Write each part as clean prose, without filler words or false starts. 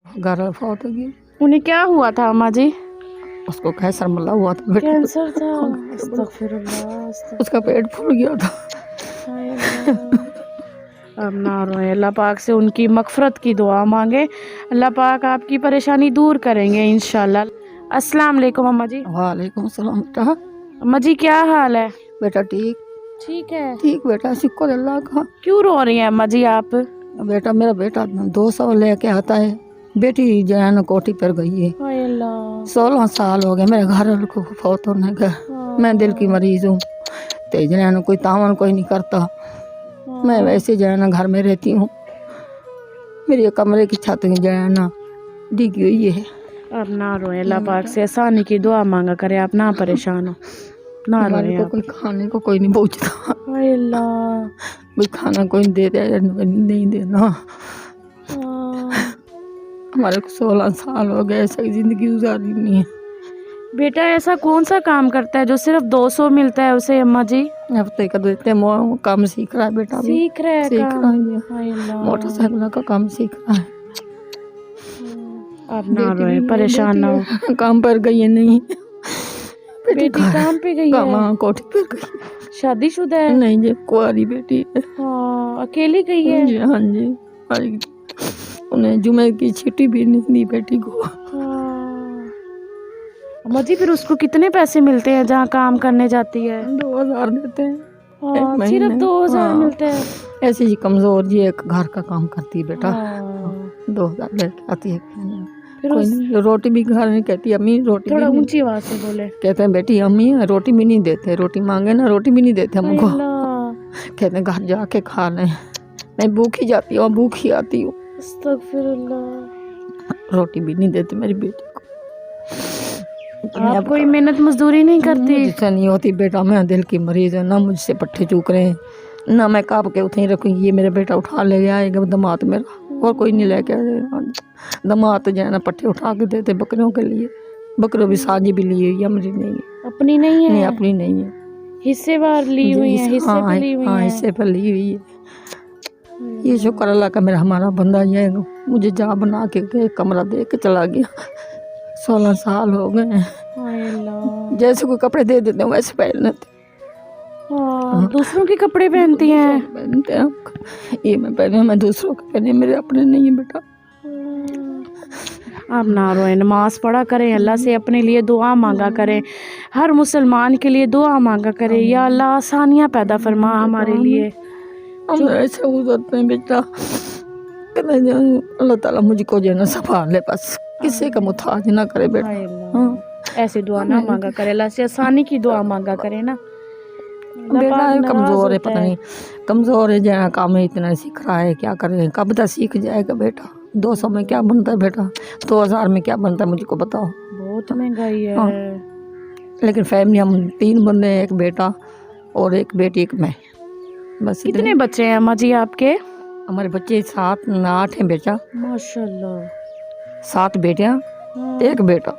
घर फौत हो गई। उन्हें क्या हुआ था अम्मा जी? उसको कैंसर मिला हुआ था बेटा। कैंसर था। अस्तगफिरुल्लाह, उसका पेट फूल गया था। हाय अल्लाह। अब ना रोए, अल्लाह पाक से उनकी मगफरत की दुआ मांगे। अल्लाह पाक आपकी परेशानी दूर करेंगे इंशाल्लाह। अस्सलाम वालेकुम अम्मा जी। वालेकुम सलाम बेटा। अम्मा जी क्या हाल है? बेटा ठीक ठीक है। ठीक बेटा, शुक्र अल्लाह का। क्यों रो रही हैं अम्मा जी आप? बेटा मेरा बेटा 200 लेके आता है, बेटी जो है ना कोठी पर गई है। हाय अल्लाह। 16 साल हो गए मेरे घर को फौत होने का। मैं दिल की मरीज हूँ, तो जो है ना कोई तावन कोई नहीं करता। मैं वैसे जो है ना घर में रहती हूँ। मेरी कमरे की छत जो है ना डिगी हुई है। अब ना रोए, अल्लाह पाक से आसानी की दुआ मांगा करे, आप ना परेशान हो, ना हमारे रोए को आप। कोई खाने को कोई नहीं पूछता। हाय अल्लाह। कोई खाना कोई दे दे नहीं देना। हमारे को 16 साल हो गए, ऐसी जिंदगी गुजारी नहीं है। बेटा ऐसा कौन सा काम करता है जो सिर्फ 200 मिलता है उसे अम्मा जी? हफ्ते का देते काम सीख रहा है बेटा, भी सीख रहा है सीख काम। रहा है। हाय अल्लाह। मोटरसाइकिल का काम सीख रहा है। अब ना बेटी रोए, भी है, परेशान ना हो। बेटी काम पर गई है नहीं। बेटी काम पे गई है? काम कोठी पर गई। शादीशुदा है? नहीं जी, कुंवारी बेटी है। हाँ, अकेली गई है? जी हाँ जी। उन्हें जुमे की छुट्टी भी नहीं दी बेटी को। हाँ। अम्मा जी फिर उसको कितने पैसे मिलते हैं जहाँ काम करने जाती है? 2000 देते हैं एक हाँ, महीने। सिर्फ 2000 हाँ। मिलते हैं। ऐसी ही कमजोर जी एक घर का काम करती है बेटा। हाँ। 2000 लेके आती है। फिर कोई उस नहीं, रोटी भी घर में कहती अम्मी रोटी भी थोड़ा नहीं। ऊंची आवाज से बोले। कहते हैं बेटी अम्मी रोटी भी नहीं देते, रोटी मांगे ना रोटी भी नहीं देते हाय हमको। अल्लाह। कहते हैं घर जाके खा लें। मैं भूखी जाती हूँ, भूखी आती हूँ। अस्तगफिरुल्लाह। रोटी भी नहीं देते मेरी बेटी को। आप कोई मेहनत मजदूरी नहीं करती? मुझसे नहीं होती बेटा, मैं दिल की मरीज है ना, मुझसे पट्टे चूक रहे हैं ना। मैं काप के उठे रखूँगी, ये मेरा बेटा उठा ले आएगा दमात मेरा, और कोई नहीं लेके आएगा। दमात जो है ना पट्टे उठा के देते बकरियों के लिए। बकरियों भी साझी भी ली हुई है, मेरी नहीं है। अपनी नहीं है? नहीं अपनी नहीं है, हिस्सेवार ली हुई है, हिस्से पे ली हुई हाँ है। हिस्से पर ली हुई है। ये शुक्र अल्लाह का मेरा हमारा बंदा ये मुझे जा बना के एक कमरा दे के चला गया। 16 साल हो गए हैं। हाय अल्लाह। जैसे कोई कपड़े दे देते हैं वैसे पहन लेते। हाँ, दूसरों के कपड़े पहनती हैं? पहनते हैं, ये मैं पहने, मैं दूसरों के पहने, मेरे अपने नहीं है बेटा। आप ना रोए, नमाज पढ़ा करें, अल्लाह से अपने लिए दुआ मांगा करें, हर मुसलमान के लिए दुआ मांगा करें, या अल्लाह आसानियाँ पैदा फरमा हमारे लिए। हम ऐसे गुजरते हैं बेटा, अल्लाह ताला मुझको जो है ना संभाल ले, बस किसी का मुताज ना करे बेटा। हाय अल्लाह। ऐसे दुआ ना मांगा करे, अल्लाह से आसानी की दुआ मांगा करे ना। बेटा कमजोर है, पता नहीं कमजोर है, जहाँ काम है इतना सीख रहा है, क्या करे, कब तक सीख जाएगा बेटा। 200 में क्या बनता है बेटा, 2000 में क्या बनता है मुझको बताओ। बहुत महंगाई है। हाँ। लेकिन फैमिली हम 3 बंदे हैं, एक बेटा और एक बेटी, एक मैं, बस। कितने बच्चे हैं अम्मा जी आपके? हमारे बच्चे 7 8 हैं बेटा। माशाल्लाह। 7 बेटियां, एक बेटा।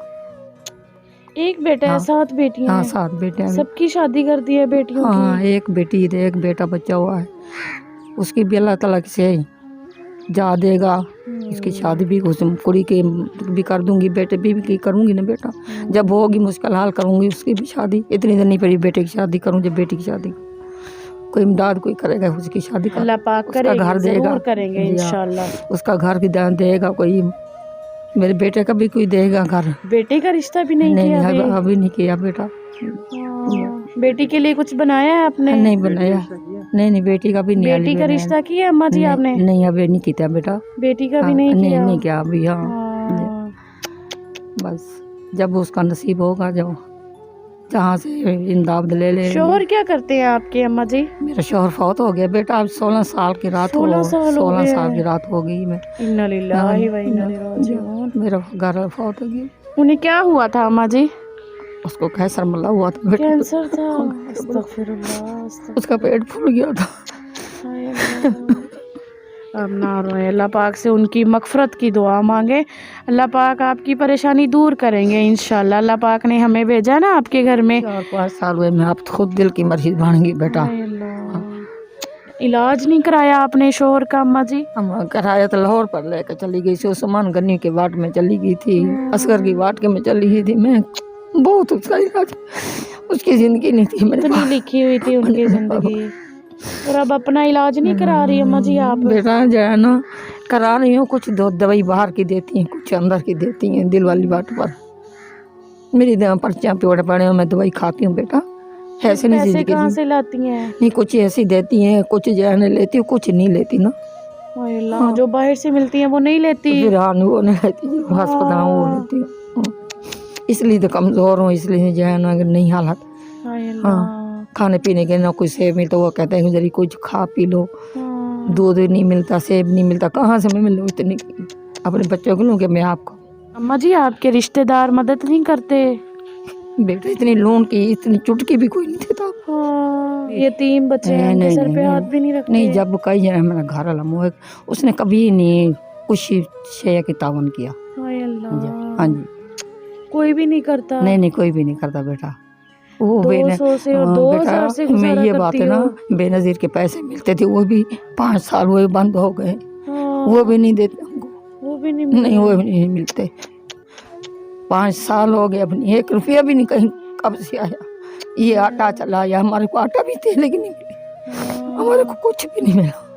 एक बेटा है, 7 बेटियां हाँ हैं। 7 बेटियां। सबकी शादी कर दी है बेटियों की? हाँ एक बेटी है, एक बेटा बच्चा हुआ है, उसकी भी अल्लाह ताला से जा देगा। उसकी शादी भी उस कुड़ी के भी कर दूंगी, बेटे भी करूंगी ना बेटा। जब होगी मुश्किल हाल करूंगी उसकी भी शादी। इतनी देर नहीं पड़ी बेटे की शादी करूं, जब बेटी की शादी कोई इमदाद कोई करेगा उसकी शादी का, अल्लाह पाक उसका करेंगे, घर देगा, जरूर करेंगे इंशाल्लाह। उसका घर भी देगा कोई, मेरे बेटे का भी कोई देगा घर। बेटे का रिश्ता भी नहीं किया नहीं अभी नहीं किया बेटा। बेटी के लिए कुछ बनाया है आपने? नहीं बनाया, नहीं बेटी का भी नहीं। बेटी का रिश्ता किया अम्मा जी आपने? नहीं अभी नहीं किया बेटा, बेटी का भी नहीं किया? नहीं किया अभी। हाँ बस जब उसका नसीब होगा, जब जहाँ से इंदाब ले ले। शोहर क्या करते हैं आपके अम्मा जी? मेरा शोहर फौत हो गया बेटा, अब 16 साल की रात हो, 16 साल की रात हो गई। मैं इन्ना लिल्लाहि व इन्ना इलैहि राजिऊन। मेरा घर फौत हो गया। उन्हें क्या हुआ था अम्मा जी? उसको कैंसर मिला हुआ था बेटा। कैंसर था। अस्तगफिरुल्लाह। उसका पेट फूल गया था। अब ना रोए, अल्लाह पाक से उनकी मगफरत की दुआ मांगे। अल्लाह पाक आपकी परेशानी दूर करेंगे इंशाल्लाह। अल्लाह पाक ने हमें भेजा ना आपके घर में। 4-5 साल हुए मैं आप खुद दिल की मरीज बन गई बेटा। इलाज नहीं कराया आपने शोहर का अम्मा जी? हम कराया तो लाहौर पर लेकर चली गई थी, उस्मान गनी के वार्ड में चली गई थी, असगर की वार्ड के में चली गई थी मैं। बहुत उसका इलाज, उसकी ज़िंदगी नहीं थी मेरे इतनी पास। लिखी हुई थी उनकी ज़िंदगी, और अब अपना इलाज नहीं करा रही अम्मा जी आप? बेटा जो है ना, करा रही हूँ, कुछ दवाई बाहर की देती हैं, कुछ अंदर की देती हैं, दिल वाली बात पर। मेरी पर्चियाँ पेड़ पड़े हैं, मैं दवाई खाती हूँ बेटा, ऐसे नहीं पैसे जिंदगी कहाँ से लाती हैं? नहीं, कुछ ऐसी देती हैं, कुछ जो है ना लेती हूँ, कुछ नहीं लेती ना। हाय अल्लाह, जो बाहर से मिलती हैं वो नहीं लेती? फिर हाँ, वो नहीं लेती, जो अस्पताल वो लेती हूँ। इसलिए तो कमज़ोर हूँ, इसलिए जो है ना नहीं हालत। हाय अल्लाह। हाँ, खाने पीने के ना कुछ सेब मिलता, वो कहते हैं जरी कुछ खा पी लो। हाँ। दूध नहीं मिलता, सेब नहीं मिलता, कहाँ से मैं मिलूँ इतनी अपने बच्चों को लूँ कि मैं आपको। अम्मा जी आपके रिश्तेदार मदद नहीं करते? बेटा इतनी लोन की इतनी चुटकी भी कोई नहीं देता। हाँ, यतीम बच्चे हैं, उनके नहीं, सर पे नहीं, हाथ भी नहीं रखते? नहीं, जब कई जन मेरा घर वाला मुँह उसने कभी नहीं कुछ शेयर की तावन किया। हाय अल्लाह। हाँ जी, कोई भी नहीं करता? नहीं नहीं, कोई भी नहीं करता बेटा। वो 200 से और 2000 से मैं गुजारा ये बात करती है ना, हो? बेनज़ीर के पैसे मिलते थे, वो भी 5 साल हुए बंद हो गए, हाँ, वो भी नहीं देते हमको। वो भी नहीं नहीं, वो मिले? भी नहीं मिलते, 5 साल हो गए, अपनी 1 रुपया भी नहीं कहीं कब से आया। ये आटा चला या हमारे को आटा भी थे लेकिन नहीं मिले, हमारे को कुछ भी नहीं मिला।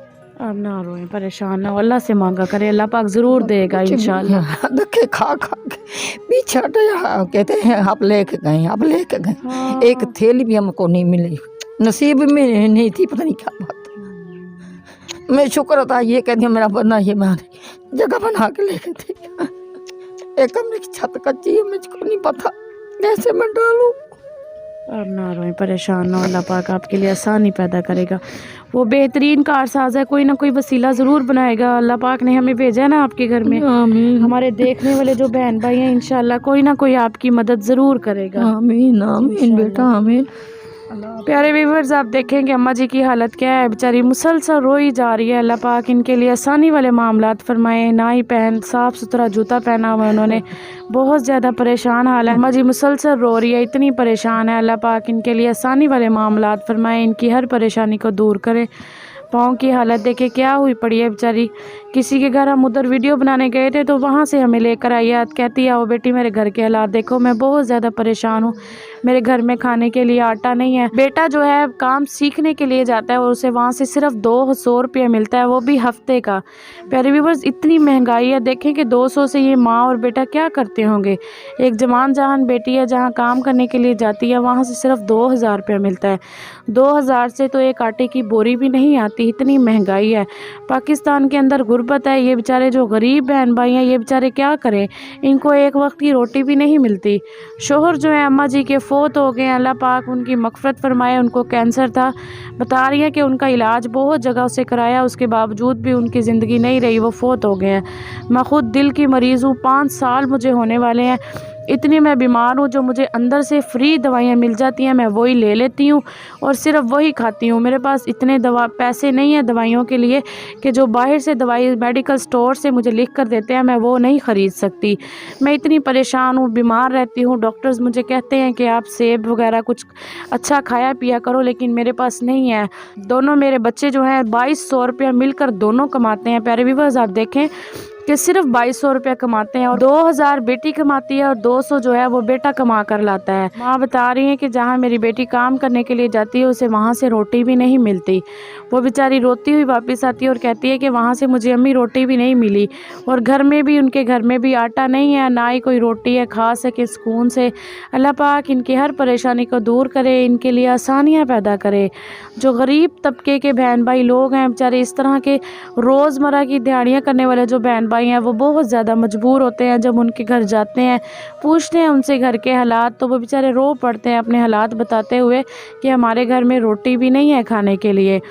अब ना रोएं, परेशान ना हो, अल्लाह से मांगा करे, अल्लाह पाक ज़रूर देगा इंशाल्लाह। धक्के खा खा के पीछे हटाया, कहते हैं आप लेके गए, आप लेके गए। हाँ। एक थैली भी हमको नहीं मिली, नसीब में नहीं थी, पता नहीं क्या बात। मैं शुक्र था, ये कहती मेरा बना, ये मैंने जगह बना के लेके थी। एक कमरे की छत कच्ची है, मुझको नहीं पता कैसे मैं डालूं। अब ना रोएं, परेशान ना हो, अल्लाह पाक आपके लिए आसानी पैदा करेगा। वो बेहतरीन कारसाज है, कोई ना कोई वसीला ज़रूर बनाएगा। अल्लाह पाक ने हमें भेजा है ना आपके घर में, आमीन, हमारे देखने वाले जो बहन भाई हैं इंशाल्लाह कोई ना कोई आपकी मदद ज़रूर करेगा। आमीन, आमीन बेटा, आमीन। प्यारे व्यूवर्स, आप देखेंगे अम्मा जी की हालत क्या है, बेचारी मुसलसल रोई जा रही है। अल्लाह पाक इनके लिए आसानी वाले मामलात फरमाए। ना ही पहन साफ़ सुथरा जूता पहना हुआ है उन्होंने, बहुत ज़्यादा परेशान हाल है। अम्मा जी मुसलसल रो रही है, इतनी परेशान है। अल्लाह पाक इनके लिए आसानी वाले मामलात फरमाए, इनकी हर परेशानी को दूर करे। पाँव की हालत देखे क्या हुई पड़ी है बेचारी। किसी के घर हम उधर वीडियो बनाने गए थे तो वहाँ से हमें लेकर आई है, कहती है आओ बेटी मेरे घर के हालात देखो, मैं बहुत ज़्यादा परेशान हूँ, मेरे घर में खाने के लिए आटा नहीं है। बेटा जो है काम सीखने के लिए जाता है और उसे वहाँ से सिर्फ 200 रुपये मिलता है, वो भी हफ्ते का। प्यारे व्यूवर्स, इतनी महंगाई है, देखें कि 200 से ये माँ और बेटा क्या करते होंगे। एक जवान जहान बेटी है, जहाँ काम करने के लिए जाती है, वहाँ से सिर्फ 2000 रुपये मिलता है। 2000 से तो एक आटे की बोरी भी नहीं आती, इतनी महंगाई है। पाकिस्तान के अंदर गुर्बत है, ये बेचारे जो गरीब बहन भाई हैं, ये बेचारे क्या करें, इनको एक वक्त की रोटी भी नहीं मिलती। शोहर जो है अम्मा जी के फ़ौत हो गए, अल्लाह पाक उनकी मग़फ़िरत फरमाए। उनको कैंसर था, बता रही है कि उनका इलाज बहुत जगह से कराया, उसके बावजूद भी उनकी ज़िंदगी नहीं रही, वो फ़ौत हो गए हैं। मैं ख़ुद दिल की मरीज़ हूँ, 5 साल मुझे होने वाले हैं, इतनी मैं बीमार हूँ। जो मुझे अंदर से फ्री दवाइयाँ मिल जाती हैं मैं वही ले लेती हूँ और सिर्फ वही खाती हूँ। मेरे पास इतने पैसे नहीं हैं दवाइयों के लिए कि जो बाहर से दवाई मेडिकल स्टोर से मुझे लिख कर देते हैं मैं वो नहीं ख़रीद सकती। मैं इतनी परेशान हूँ, बीमार रहती हूँ। डॉक्टर्स मुझे कहते हैं कि आप सेब वगैरह कुछ अच्छा खाया पिया करो, लेकिन मेरे पास नहीं है। दोनों मेरे बच्चे जो हैं 2200 रुपया मिलकर दोनों कमाते हैं। प्यारे व्यूअर्स, आप देखें कि सिर्फ 2200 रुपया कमाते हैं और 2000 बेटी कमाती है और 200 जो है वो बेटा कमा कर लाता है। माँ बता रही है कि जहाँ मेरी बेटी काम करने के लिए जाती है उसे वहाँ से रोटी भी नहीं मिलती। वो बेचारी रोती हुई वापस आती है और कहती है कि वहाँ से मुझे अम्मी रोटी भी नहीं मिली, और घर में भी उनके घर में भी आटा नहीं है, ना ही कोई रोटी है खा सके सुकून से। अल्लाह पाक इनकी हर परेशानी को दूर करे, इनके लिए आसानियाँ पैदा करे। जो गरीब तबके के बहन भाई लोग हैं बेचारे, इस तरह के रोज़मर्रा की दिहाड़ियाँ करने वाले जो बहन भाई हैं वो बहुत ज़्यादा मजबूर होते हैं। जब उनके घर जाते हैं, पूछते हैं उनसे घर के हालात, तो वो बेचारे रो पड़ते हैं अपने हालात बताते हुए कि हमारे घर में रोटी भी नहीं है खाने के लिए।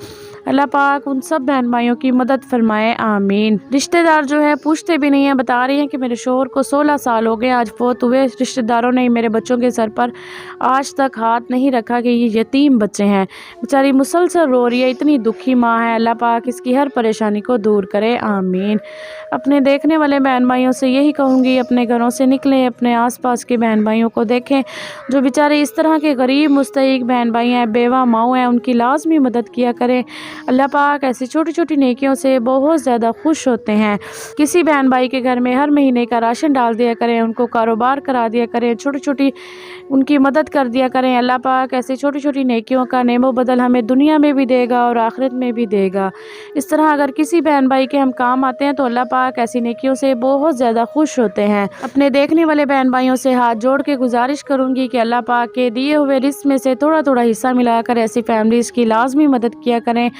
अल्लाह पाक उन सब बहन भाइयों की मदद फरमाए, आमीन। रिश्तेदार जो है पूछते भी नहीं है, बता रही हैं कि मेरे शोहर को 16 साल हो गए आज फ़ौत हुए, रिश्तेदारों ने मेरे बच्चों के सर पर आज तक हाथ नहीं रखा कि ये यतीम बच्चे हैं। बेचारी मुसलसल रो रही है, इतनी दुखी माँ है। अल्लाह पाक इसकी हर परेशानी को दूर करे, आमीन। अपने देखने वाले बहन भाइयों से यही कहूँगी, अपने घरों से निकलें, अपने आसपास के बहन भाइयों को देखें जो बेचारे इस तरह के गरीब मुस्तहिक बहन भाई हैं, बेवा माओ हैं, उनकी लाजमी मदद किया करें। अल्लाह पाक ऐसी छोटी छोटी नेकियों से बहुत ज़्यादा खुश होते हैं। किसी बहन भाई के घर में हर महीने का राशन डाल दिया करें, उनको कारोबार करा दिया करें, छोटी छोटी उनकी मदद कर दिया करें। अल्लाह पाक ऐसी छोटी छोटी नेकियों का नेमो बदल हमें दुनिया में भी देगा और आखिरत में भी देगा। इस तरह अगर किसी बहन भाई के हम काम आते हैं तो अल्लाह पाक ऐसी नेकियों से बहुत ज़्यादा खुश होते हैं। अपने देखने वाले बहन भाइयों से हाथ जोड़ के गुजारिश करूँगी कि अल्लाह पाक के दिए हुए रिस्क में से थोड़ा थोड़ा हिस्सा मिलाकर ऐसी फैमिलीज़ की लाजमी मदद किया करें।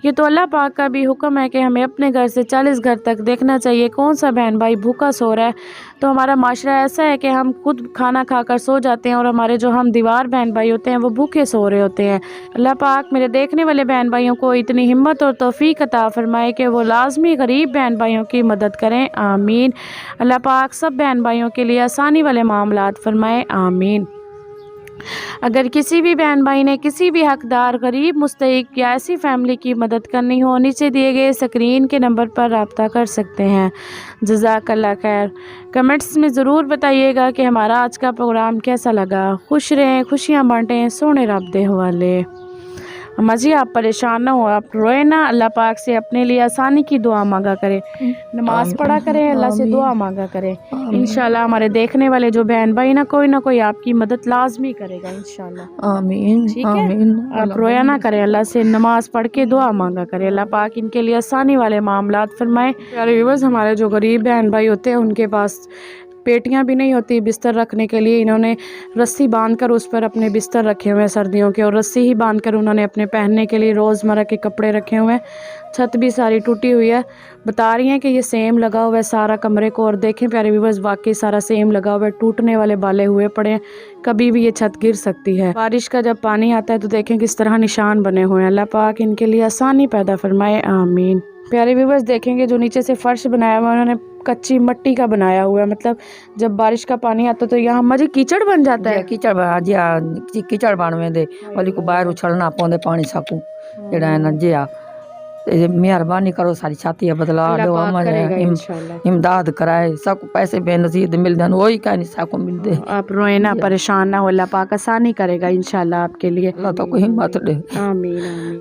ये तो अल्लाह पाक का भी हुक्म है कि हमें अपने घर से 40 घर तक देखना चाहिए कौन सा बहन भाई भूखा सो रहा है। तो हमारा माशरा ऐसा है कि हम खुद खाना खाकर सो जाते हैं और हमारे जो हम दीवार बहन भाई होते हैं वो भूखे सो रहे होते हैं। अल्लाह पाक मेरे देखने वाले बहन भाइयों को इतनी हिम्मत और तौफीक अता फरमाए कि वो लाजमी गरीब बहन भाइयों की मदद करें, आमीन। अल्लाह पाक सब बहन भाइयों के लिए आसानी वाले मामलात फरमाए, आमीन। अगर किसी भी बहन भाई ने किसी भी हकदार गरीब मुस्तहिक या ऐसी फैमिली की मदद करनी हो, नीचे दिए गए स्क्रीन के नंबर पर रब्ता कर सकते हैं। जज़ाकल्लाह खैर। कमेंट्स में ज़रूर बताइएगा कि हमारा आज का प्रोग्राम कैसा लगा। खुश रहें, खुशियाँ बांटें, सोने रब दे हवाले। अम्मा जी आप परेशान ना हो, आप रोए ना, अल्लाह पाक से अपने लिए आसानी की दुआ मांगा करें, नमाज पढ़ा करें, अल्लाह से दुआ मांगा करें। इंशाल्लाह हमारे देखने वाले जो बहन भाई ना कोई आपकी मदद लाजमी करेगा इंशाल्लाह, आमीन। ठीक है। आमीन। आप रोया ना करें, अल्लाह से नमाज पढ़ के दुआ मांगा करें, अल्लाह पाक इनके लिए आसानी वाले मामलात फरमाए। प्यारे व्यूअर्स, हमारे जो गरीब बहन भाई होते हैं उनके पास पेटियां भी नहीं होती बिस्तर रखने के लिए, इन्होंने रस्सी बांधकर उस पर अपने बिस्तर रखे हुए हैं सर्दियों के, और रस्सी ही बांधकर उन्होंने अपने पहनने के लिए रोज़मर्रा के कपड़े रखे हुए हैं। छत भी सारी टूटी हुई है, बता रही हैं कि ये सेम लगा हुआ है सारा कमरे को, और देखें प्यारे व्यूअर्स वाकई सारा सेम लगा हुआ है, टूटने वाले बाले हुए पड़े हैं, कभी भी ये छत गिर सकती है। बारिश का जब पानी आता है तो देखें किस तरह निशान बने हुए हैं। अल्लाह पाक इनके लिए आसानी पैदा फरमाए, आमीन। प्यारे व्यूअर्स देखेंगे जो नीचे से फर्श बनाया हुआ है उन्होंने कच्ची मिट्टी का बनाया हुआ है, मतलब जब बारिश का पानी आता तो यहाँ मजे कीचड़ बन जाता है। कीचड़ बनवे दे वाली को बाहर उछलना पौंदे पानी साकू जेड़ा है ना जिया मेहरबानी करो सारी छाती है बदला दो अमन इमदाद कराए सब पैसे बेनजीर मिल जान वही का नहीं साको मिल दे। आप रोए ना, परेशान ना हो, अल्लाह पाक आसानी करेगा इंशाल्लाह आपके लिए। अल्लाह तो को हिम्मत दे, आमीन आमीन।